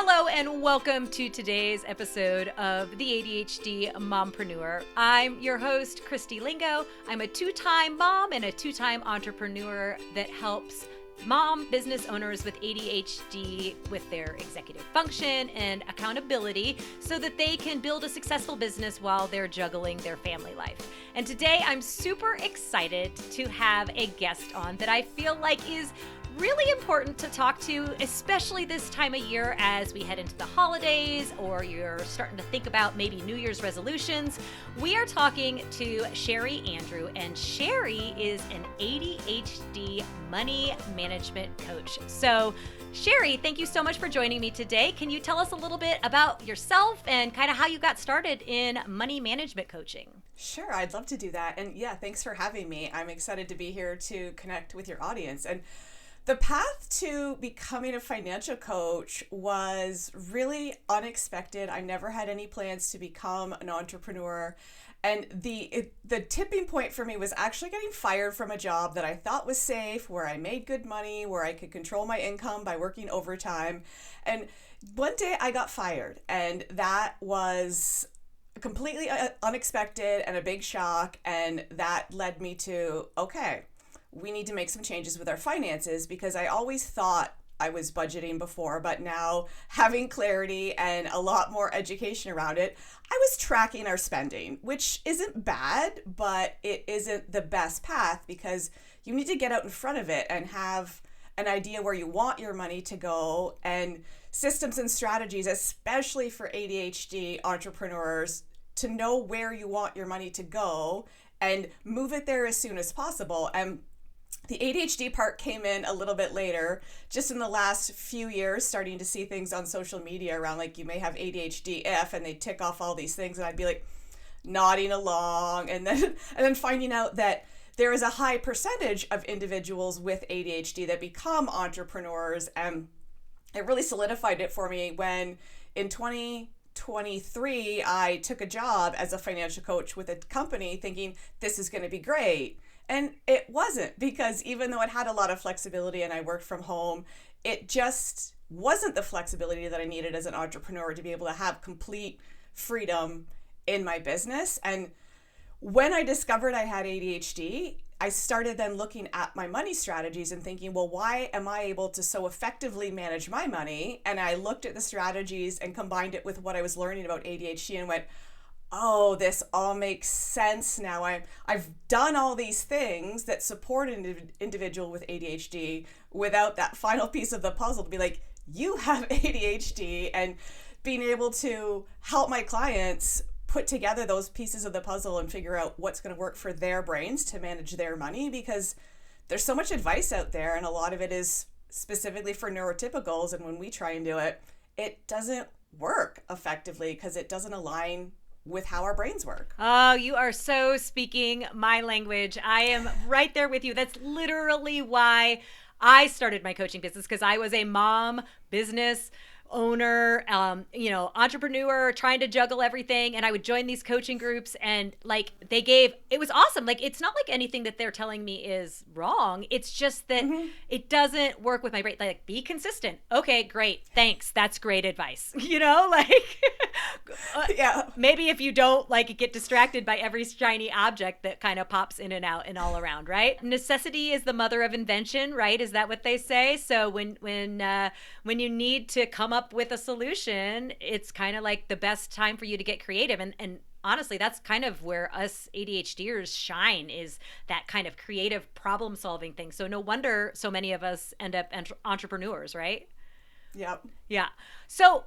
Hello and welcome to today's episode of the ADHD Mompreneur. I'm your host, Christy Lingo. I'm a two-time mom and a two-time entrepreneur that helps mom business owners with ADHD with their executive function and accountability so that they can build a successful business while they're juggling their family life. And today I'm super excited to have a guest on that I feel like is really important to talk to, especially this time of year as we head into the holidays or you're starting to think about maybe New Year's resolutions. We are talking to Sherry Andrew, and Sherry is an ADHD money management coach. So Sherry, thank you so much for joining me today. Can you tell us a little bit about yourself and kind of how you got started in money management coaching? Sure, I'd love to do that. And yeah, thanks for having me. I'm excited to be here to connect with your audience. And the path to becoming a financial coach was really unexpected. I never had any plans to become an entrepreneur. And the tipping point for me was actually getting fired from a job that I thought was safe, where I made good money, where I could control my income by working overtime. And one day I got fired, and that was completely unexpected and a big shock. And that led me to, okay, we need to make some changes with our finances, because I always thought I was budgeting before, but now having clarity and a lot more education around it, I was tracking our spending, which isn't bad, but it isn't the best path, because you need to get out in front of it and have an idea where you want your money to go, and systems and strategies, especially for ADHD entrepreneurs, to know where you want your money to go and move it there as soon as possible. And the ADHD part came in a little bit later, just in the last few years, starting to see things on social media around like, you may have ADHD if, and they tick off all these things, and I'd be like nodding along, and then finding out that there is a high percentage of individuals with ADHD that become entrepreneurs. And it really solidified it for me when in 2023 I took a job as a financial coach with a company thinking this is going to be great. And it wasn't, because even though it had a lot of flexibility and I worked from home, it just wasn't the flexibility that I needed as an entrepreneur to be able to have complete freedom in my business. And when I discovered I had ADHD, I started then looking at my money strategies and thinking, well, why am I able to so effectively manage my money? And I looked at the strategies and combined it with what I was learning about ADHD and went, oh, this all makes sense now. I've done all these things that support an individual with ADHD without that final piece of the puzzle to be like, you have ADHD, and being able to help my clients put together those pieces of the puzzle and figure out what's going to work for their brains to manage their money, because there's so much advice out there, and a lot of it is specifically for neurotypicals. And when we try and do it, it doesn't work effectively because it doesn't align with how our brains work. Oh, you are so speaking my language. I am right there with you. That's literally why I started my coaching business, because I was a mom, business owner, entrepreneur, trying to juggle everything. And I would join these coaching groups, and it was awesome. Like, it's not like anything that they're telling me is wrong. It's just that it doesn't work with my brain. Like, be consistent. Okay, great. Thanks. That's great advice. Yeah. Maybe if you don't get distracted by every shiny object that kind of pops in and out and all around, right? Necessity is the mother of invention, right? Is that what they say? So when you need to come up with a solution, it's kind of like the best time for you to get creative. And honestly, that's kind of where us ADHDers shine, is that kind of creative problem solving thing. So no wonder so many of us end up entrepreneurs, right? Yep. Yeah. So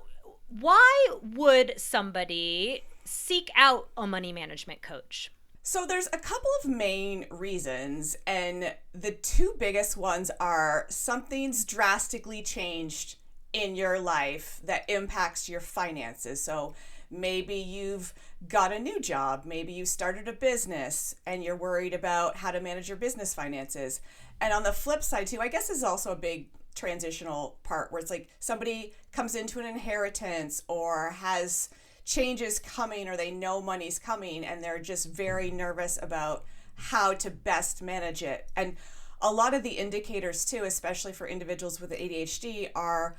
why would somebody seek out a money management coach? So there's a couple of main reasons, and the two biggest ones are something's drastically changed in your life that impacts your finances. So maybe you've got a new job, maybe you started a business and you're worried about how to manage your business finances. And on the flip side too, I guess is also a big transitional part where it's like somebody comes into an inheritance or has changes coming, or they know money's coming and they're just very nervous about how to best manage it. And a lot of the indicators too, especially for individuals with ADHD, are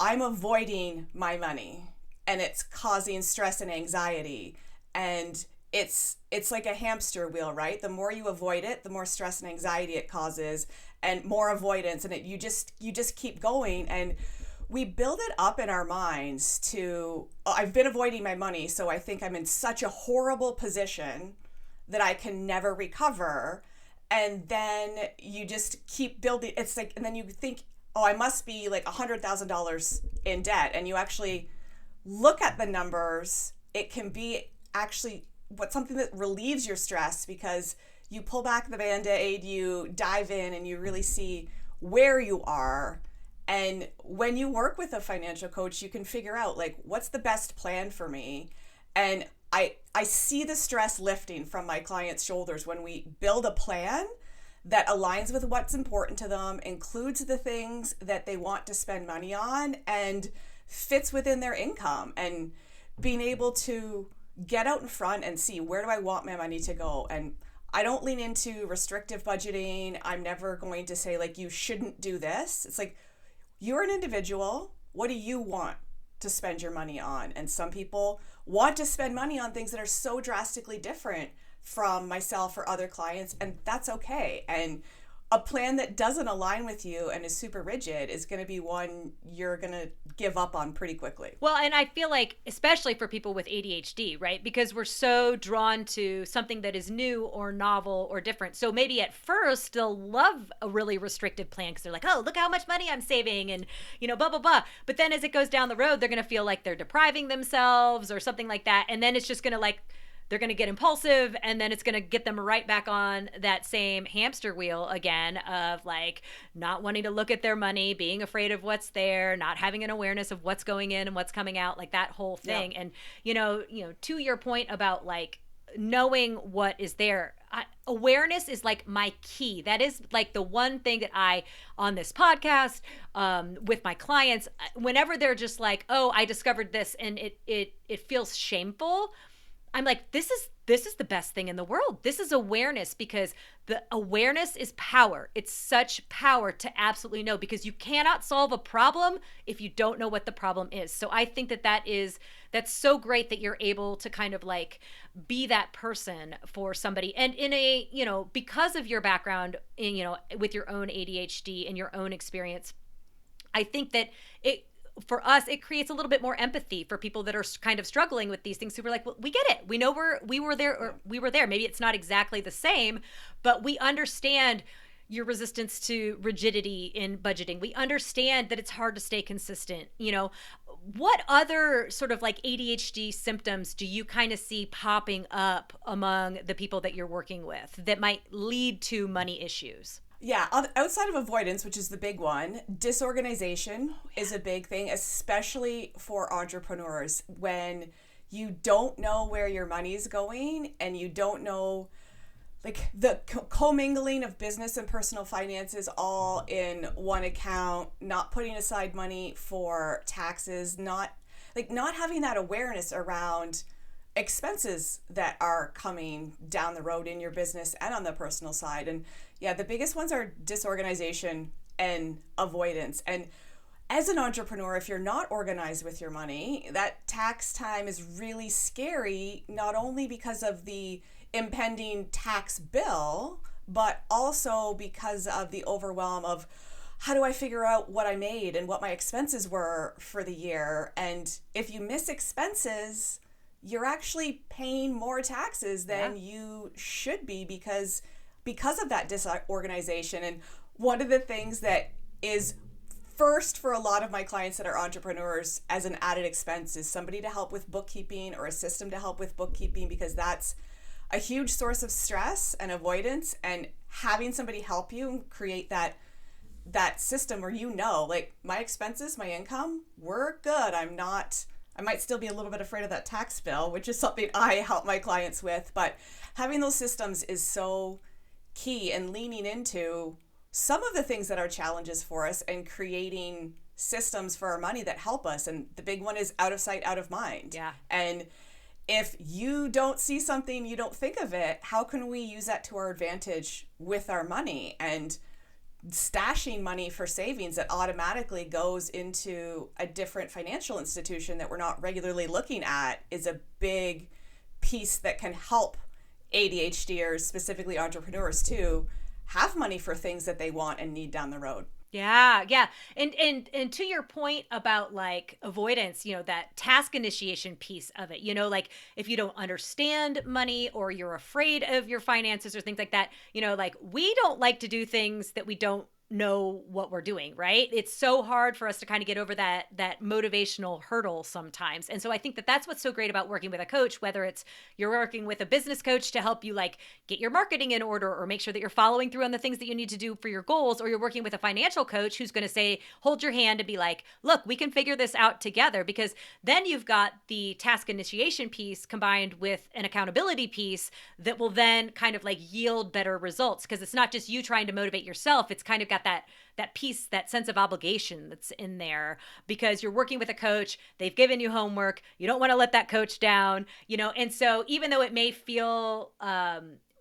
I'm avoiding my money and it's causing stress and anxiety. And it's like a hamster wheel, right? The more you avoid it, the more stress and anxiety it causes, and more avoidance, and you just keep going. And we build it up in our minds to, oh, I've been avoiding my money, so I think I'm in such a horrible position that I can never recover. And then you just keep building. It's like, and then you think, oh, I must be like $100,000 in debt. And you actually look at the numbers. It can be actually something that relieves your stress, because you pull back the Band-Aid, you dive in, and you really see where you are. And when you work with a financial coach, you can figure out, like, what's the best plan for me? And I see the stress lifting from my clients' shoulders when we build a plan that aligns with what's important to them, includes the things that they want to spend money on, and fits within their income. And being able to get out in front and see, where do I want my money to go? And I don't lean into restrictive budgeting. I'm never going to say, like, you shouldn't do this. It's like, you're an individual. What do you want to spend your money on? And some people want to spend money on things that are so drastically different from myself or other clients, and that's okay. And a plan that doesn't align with you and is super rigid is going to be one you're going to give up on pretty quickly. Well, and I feel like, especially for people with ADHD, right? Because we're so drawn to something that is new or novel or different. So maybe at first they'll love a really restrictive plan because they're like, oh, look how much money I'm saving and, blah, blah, blah. But then as it goes down the road, they're going to feel like they're depriving themselves or something like that. And then it's just going to they're going to get impulsive, and then it's going to get them right back on that same hamster wheel again of like not wanting to look at their money, being afraid of what's there, not having an awareness of what's going in and what's coming out, like that whole thing. Yeah. And, to your point about like knowing what is there, awareness is like my key. That is like the one thing that I, on this podcast, with my clients, whenever they're just like, oh, I discovered this and it feels shameful, I'm like, this is the best thing in the world. This is awareness, because the awareness is power. It's such power to absolutely know, because you cannot solve a problem if you don't know what the problem is. So I think that's so great that you're able to kind of like be that person for somebody. And in a, because of your background in, with your own ADHD and your own experience, I think that for us, it creates a little bit more empathy for people that are kind of struggling with these things. So we're like, well, we get it. We know we were there, or we were there. Maybe it's not exactly the same, but we understand your resistance to rigidity in budgeting. We understand that it's hard to stay consistent. What other sort of like ADHD symptoms do you kind of see popping up among the people that you're working with that might lead to money issues? Yeah, outside of avoidance, which is the big one, disorganization is a big thing, especially for entrepreneurs. When you don't know where your money is going and you don't know, like, the commingling of business and personal finances all in one account, not putting aside money for taxes, not having that awareness around expenses that are coming down the road in your business and on the personal side. And yeah, the biggest ones are disorganization and avoidance. And as an entrepreneur, if you're not organized with your money, that tax time is really scary, not only because of the impending tax bill, but also because of the overwhelm of, how do I figure out what I made and what my expenses were for the year? And if you miss expenses, you're actually paying more taxes than you should be because of that disorganization. And one of the things that is first for a lot of my clients that are entrepreneurs as an added expense is somebody to help with bookkeeping or a system to help with bookkeeping, because that's a huge source of stress and avoidance. And having somebody help you create that system where like, my expenses, my income, we're good. I might still be a little bit afraid of that tax bill, which is something I help my clients with, but having those systems is so key, and leaning into some of the things that are challenges for us and creating systems for our money that help us. And the big one is out of sight, out of mind. Yeah. And if you don't see something, you don't think of it, how can we use that to our advantage with our money? And stashing money for savings that automatically goes into a different financial institution that we're not regularly looking at is a big piece that can help ADHDers, specifically entrepreneurs too, have money for things that they want and need down the road. Yeah, yeah. And to your point about like avoidance, that task initiation piece of it, like if you don't understand money or you're afraid of your finances or things like that, like we don't like to do things that we don't know what we're doing, right? It's so hard for us to kind of get over that motivational hurdle sometimes. And so I think that that's what's so great about working with a coach, whether it's you're working with a business coach to help you like get your marketing in order or make sure that you're following through on the things that you need to do for your goals, or you're working with a financial coach who's going to say, hold your hand and be like, look, we can figure this out together, because then you've got the task initiation piece combined with an accountability piece that will then kind of like yield better results, because it's not just you trying to motivate yourself. It's kind of got that piece, that sense of obligation that's in there, because you're working with a coach. They've given you homework. You don't want to let that coach down, and so even though it may feel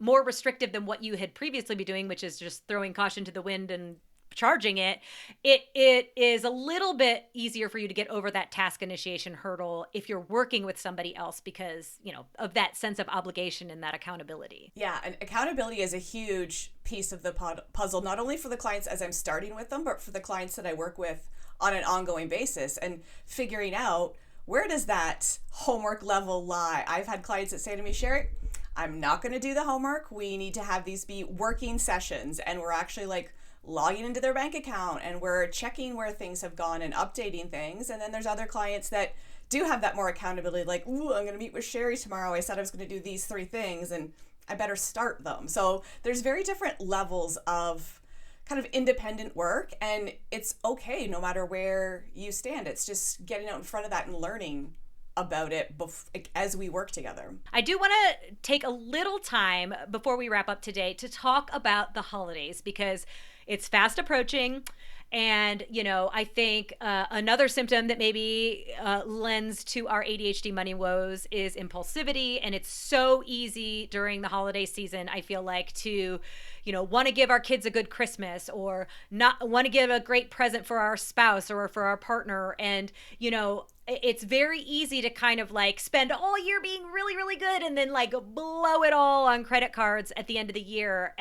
more restrictive than what you had previously been doing, which is just throwing caution to the wind and charging it is a little bit easier for you to get over that task initiation hurdle if you're working with somebody else, because of that sense of obligation and that accountability. Yeah, and accountability is a huge piece of the puzzle, not only for the clients as I'm starting with them, but for the clients that I work with on an ongoing basis, and figuring out, where does that homework level lie? I've had clients that say to me, Sherry, I'm not going to do the homework. We need to have these be working sessions, and we're actually like logging into their bank account and we're checking where things have gone and updating things. And then there's other clients that do have that more accountability, like, ooh, I'm going to meet with Sherry tomorrow. I said I was going to do these 3 things and I better start them. So there's very different levels of kind of independent work, and it's okay no matter where you stand. It's just getting out in front of that and learning about it as we work together. I do want to take a little time before we wrap up today to talk about the holidays, because it's fast approaching. And, I think another symptom that maybe lends to our ADHD money woes is impulsivity. And it's so easy during the holiday season, I feel like, to, want to give our kids a good Christmas, or not want to give a great present for our spouse or for our partner. And, it's very easy to kind of like spend all year being really, really good and then like blow it all on credit cards at the end of the year.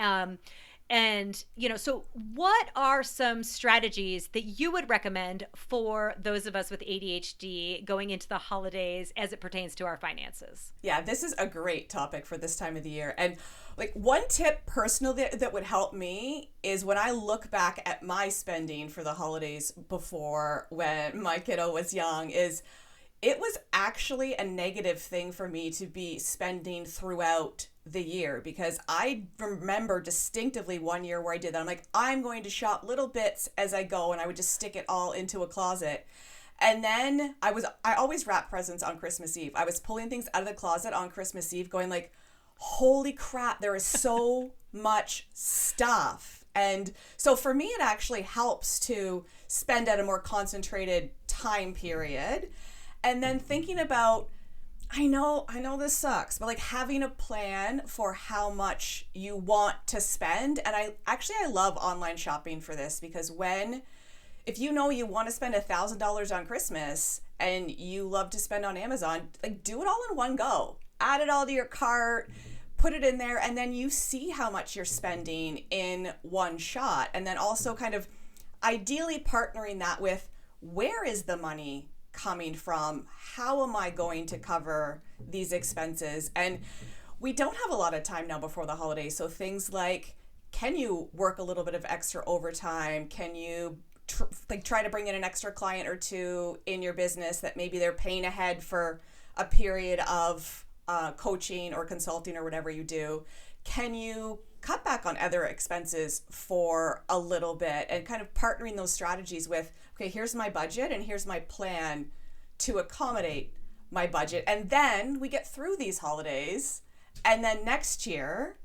And, so what are some strategies that you would recommend for those of us with ADHD going into the holidays as it pertains to our finances? Yeah, this is a great topic for this time of the year. And like one tip personally that would help me is, when I look back at my spending for the holidays before, when my kiddo was young, is it was actually a negative thing for me to be spending throughout the year, because I remember distinctively one year where I did that. I'm like, I'm going to shop little bits as I go, and I would just stick it all into a closet. And then I always wrap presents on Christmas Eve. I was pulling things out of the closet on Christmas Eve going like, holy crap, there is so much stuff. And so for me, it actually helps to spend at a more concentrated time period. And then thinking about, I know this sucks, but like having a plan for how much you want to spend. And I love online shopping for this, because if you know you want to spend $1,000 on Christmas and you love to spend on Amazon, like do it all in one go. Add it all to your cart, put it in there, and then you see how much you're spending in one shot. And then also kind of ideally partnering that with, where is the money coming from? How am I going to cover these expenses? And we don't have a lot of time now before the holidays. So things like, can you work a little bit of extra overtime? Can you try to bring in an extra client or two in your business that maybe they're paying ahead for a period of coaching or consulting or whatever you do? Can you cut back on other expenses for a little bit, and kind of partnering those strategies with, okay, here's my budget and here's my plan to accommodate my budget. And then we get through these holidays, and then next year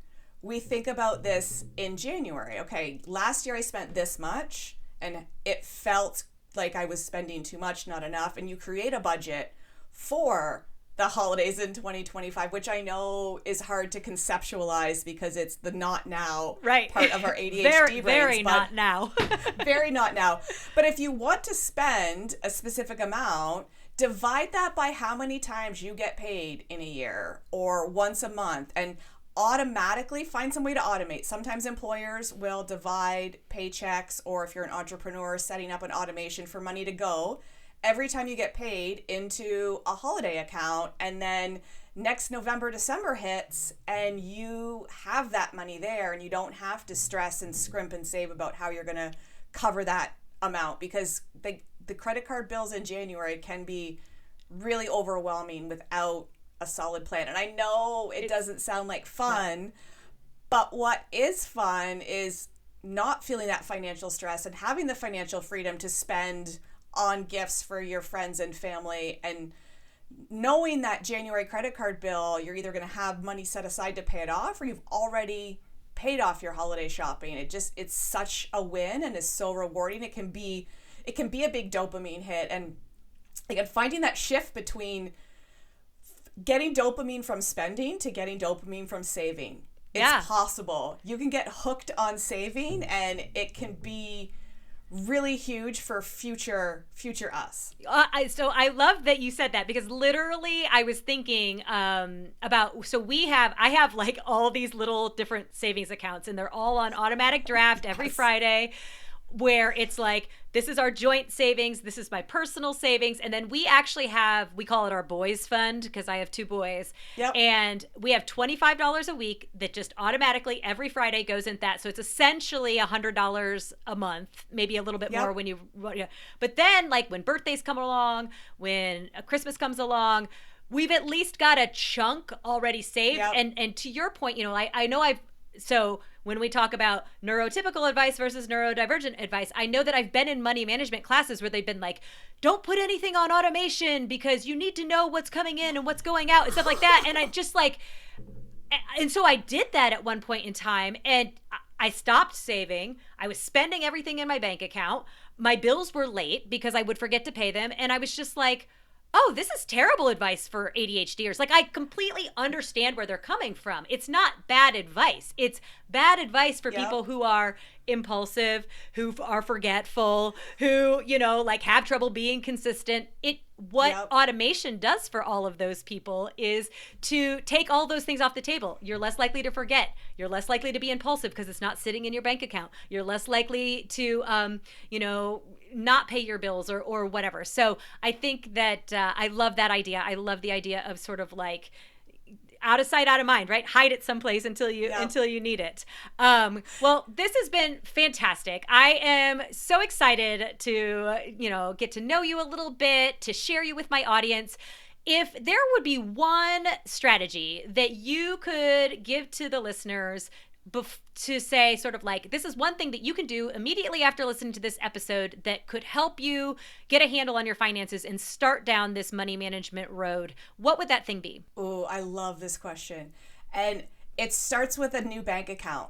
we think about this in January. Okay, last year I spent this much and it felt like I was spending too much, not enough. And you create a budget for the holidays in 2025, which I know is hard to conceptualize because it's the not now part of our ADHD brains. Very not now. Very not now. But if you want to spend a specific amount, divide that by how many times you get paid in a year or once a month, and automatically find some way to automate. Sometimes employers will divide paychecks, or if you're an entrepreneur, setting up an automation for money to go every time you get paid into a holiday account, and then next November, December hits and you have that money there and you don't have to stress and scrimp and save about how you're going to cover that amount, because the credit card bills in January can be really overwhelming without a solid plan. And I know it doesn't sound like fun, but what is fun is not feeling that financial stress and having the financial freedom to spend on gifts for your friends and family, and knowing that January credit card bill, you're either going to have money set aside to pay it off, or you've already paid off your holiday shopping. It's such a win and is so rewarding. It can be a big dopamine hit. And again, finding that shift between getting dopamine from spending to getting dopamine from saving. It's possible. You can get hooked on saving, and it can be really huge for future us. So I love that you said that, because literally I was thinking about, I have like all these little different savings accounts, and they're all on automatic draft every Friday, where it's like, this is our joint savings, this is my personal savings, and then we actually we call it our boys fund, because I have 2 boys. Yep. And we have $25 a week that just automatically every Friday goes in that. So it's essentially $100 a month, maybe a little bit more when but then like when birthdays come along, when Christmas comes along, we've at least got a chunk already saved. And to your point, I know so when we talk about neurotypical advice versus neurodivergent advice, I know that I've been in money management classes where they've been like, don't put anything on automation because you need to know what's coming in and what's going out and stuff like that. And I just like, and so I did that at one point in time, and I stopped saving. I was spending everything in my bank account. My bills were late because I would forget to pay them. And I was just like, oh, this is terrible advice for ADHDers. Like, I completely understand where they're coming from. It's not bad advice. It's bad advice for people who are impulsive, who are forgetful, who, like have trouble being consistent. What automation does for all of those people is to take all those things off the table. You're less likely to forget. You're less likely to be impulsive because it's not sitting in your bank account. You're less likely to, not pay your bills or whatever. So I think that I love that idea. I love the idea of sort of like out of sight, out of mind, right? Hide it someplace until you need it. Well, this has been fantastic. I am so excited to, get to know you a little bit, to share you with my audience. If there would be one strategy that you could give to the listeners to say sort of like, this is one thing that you can do immediately after listening to this episode that could help you get a handle on your finances and start down this money management road, what would that thing be? Oh, I love this question. And it starts with a new bank account.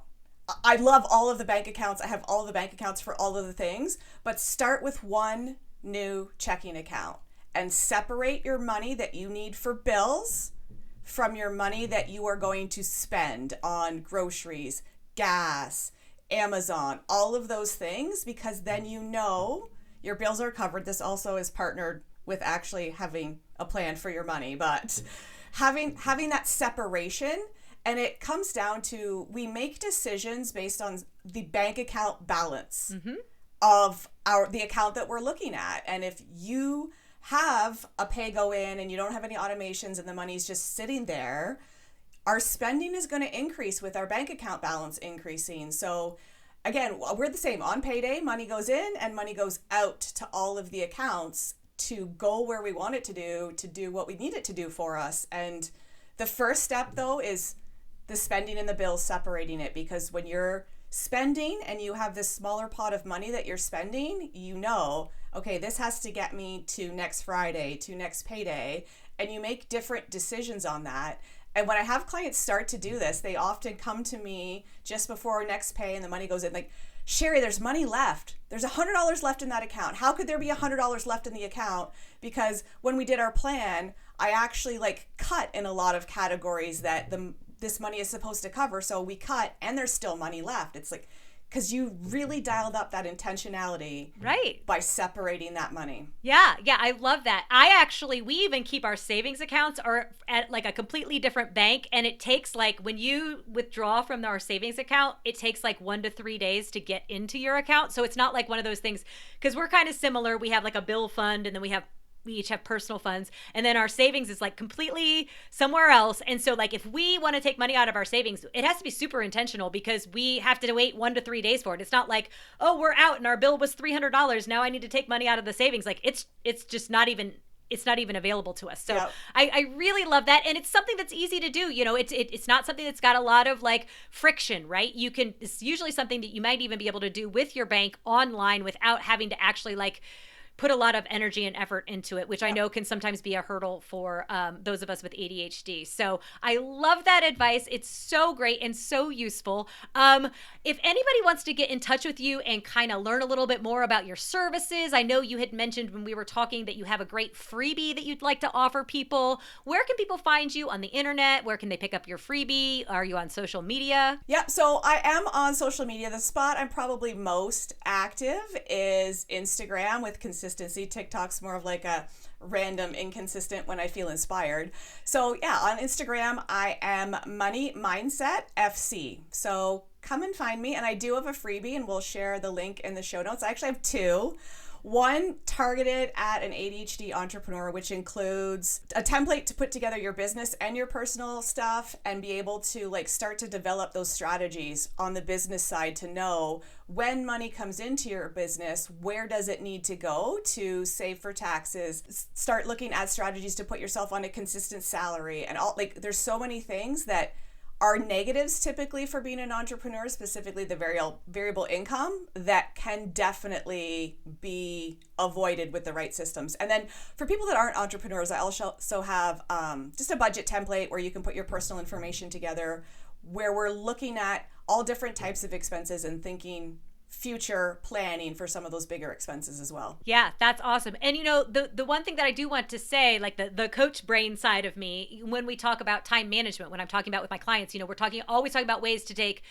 I love all of the bank accounts. I have all of the bank accounts for all of the things, but start with one new checking account and separate your money that you need for bills from your money that you are going to spend on groceries, gas, Amazon, all of those things, because then your bills are covered. This also is partnered with actually having a plan for your money, but having that separation, and it comes down to, we make decisions based on the bank account balance of the account that we're looking at. And if you have a pay go in and you don't have any automations and the money's just sitting there, our spending is going to increase with our bank account balance increasing. So again, we're the same. On payday, money goes in and money goes out to all of the accounts to go where we want it to do what we need it to do for us. And the first step though is the spending and the bills, separating it, because when you're spending and you have this smaller pot of money that you're spending, okay, this has to get me to next Friday, to next payday, and you make different decisions on that. And when I have clients start to do this, they often come to me just before next pay and the money goes in, like, Sherry, there's money left. There's $100 left in that account. How could there be $100 left in the account? Because when we did our plan, I actually like cut in a lot of categories that this money is supposed to cover. So we cut and there's still money left. It's like, because you really dialed up that intentionality right by separating that money. Yeah, I love that. We even keep our savings accounts are at like a completely different bank, and it takes like, when you withdraw from our savings account, it takes like 1 to 3 days to get into your account. So it's not like one of those things, because we're kind of similar. We have like a bill fund, and then we each have personal funds, and then our savings is like completely somewhere else. And so like, if we want to take money out of our savings, it has to be super intentional, because we have to wait 1 to 3 days for it. It's not like, oh, we're out and our bill was $300. Now I need to take money out of the savings. Like it's just not even, it's not even available to us. So yep. I really love that. And it's something that's easy to do. You know, it's not something that's got a lot of like friction, right? It's usually something that you might even be able to do with your bank online without having to actually like put a lot of energy and effort into it, which I know can sometimes be a hurdle for those of us with ADHD. So I love that advice. It's so great and so useful. If anybody wants to get in touch with you and kind of learn a little bit more about your services, I know you had mentioned when we were talking that you have a great freebie that you'd like to offer people. Where can people find you on the internet? Where can they pick up your freebie? Are you on social media? Yeah, so I am on social media. The spot I'm probably most active is Instagram with consistency. TikTok's more of like a random inconsistent when I feel inspired. So yeah, on Instagram, I am Money Mindset FC. So come and find me. And I do have a freebie, and we'll share the link in the show notes. I actually have 2. One targeted at an ADHD entrepreneur, which includes a template to put together your business and your personal stuff and be able to like start to develop those strategies on the business side to know when money comes into your business, where does it need to go to save for taxes, start looking at strategies to put yourself on a consistent salary, and all, like there's so many things that are negatives typically for being an entrepreneur, specifically the variable income, that can definitely be avoided with the right systems. And then for people that aren't entrepreneurs, I also have just a budget template where you can put your personal information together, where we're looking at all different types of expenses and thinking future planning for some of those bigger expenses as well. Yeah, that's awesome. And you know, the one thing that I do want to say, like the coach brain side of me, when we talk about time management, when I'm talking about with my clients, you know, we're always talking about ways to take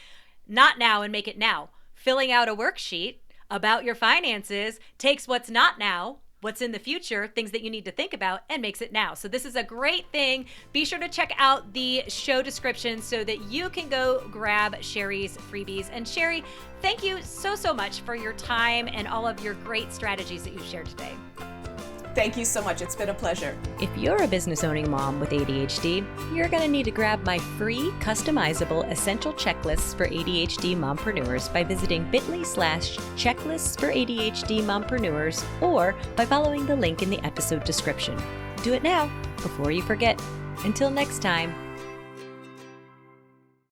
not now and make it now. Filling out a worksheet about your finances takes what's not now, what's in the future, things that you need to think about, and makes it now. So this is a great thing. Be sure to check out the show description so that you can go grab Sherry's freebies. And Sherry, thank you so much for your time and all of your great strategies that you've shared today. Thank you so much. It's been a pleasure. If you're a business owning mom with ADHD, you're going to need to grab my free customizable essential checklists for ADHD mompreneurs by visiting bit.ly/checklists for ADHD mompreneurs, or by following the link in the episode description. Do it now before you forget. Until next time.